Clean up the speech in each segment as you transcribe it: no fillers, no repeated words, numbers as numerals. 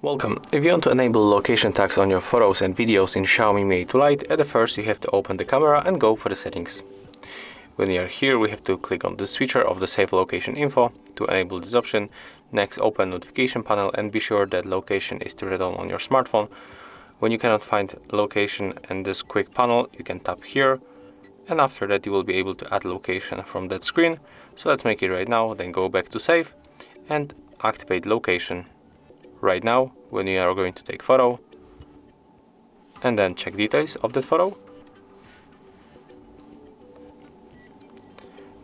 Welcome. If you want to enable location tags on your photos and videos in XIAOMI A2 Lite, at first you have to open the camera and go for the settings. When you are here, we have to click on the switcher of the Save Location Info to enable this option. Next, open notification panel and be sure that location is turned on your smartphone. When you cannot find location in this quick panel, you can tap here, and after that you will be able to add location from that screen. So let's make it right now, then go back to save and activate location right now when you are going to take photo, and then check details of that photo.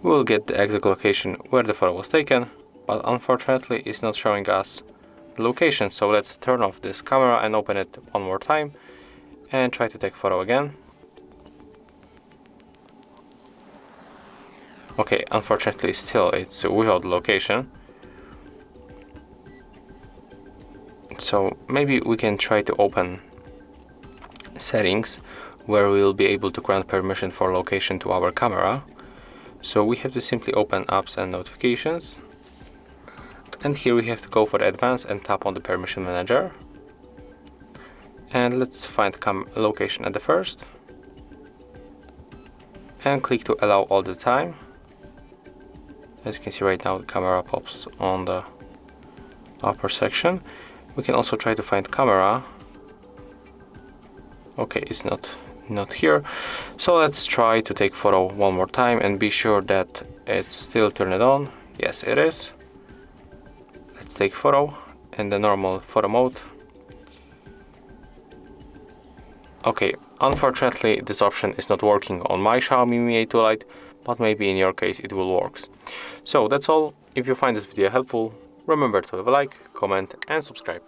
We will get the exact location where the photo was taken, but unfortunately it's not showing us the location. So let's turn off this camera and open it one more time and try to take photo again. Okay, unfortunately still it's without location. So maybe we can try to open settings where we will be able to grant permission for location to our camera. So we have to simply open apps and notifications, and here we have to go for advanced and tap on the permission manager, and let's find location at the first and click to allow all the time. As you can see right now, the camera pops on the upper section. We can also try to find camera. Okay, it's not here. So let's try to take photo one more time and be sure that it's still turned on. Yes, it is. Let's take photo in the normal photo mode. Okay, unfortunately this option is not working on my XIAOMI A2 Lite, but maybe in your case it will work. So that's all. If you find this video helpful, remember to leave a like, comment and subscribe.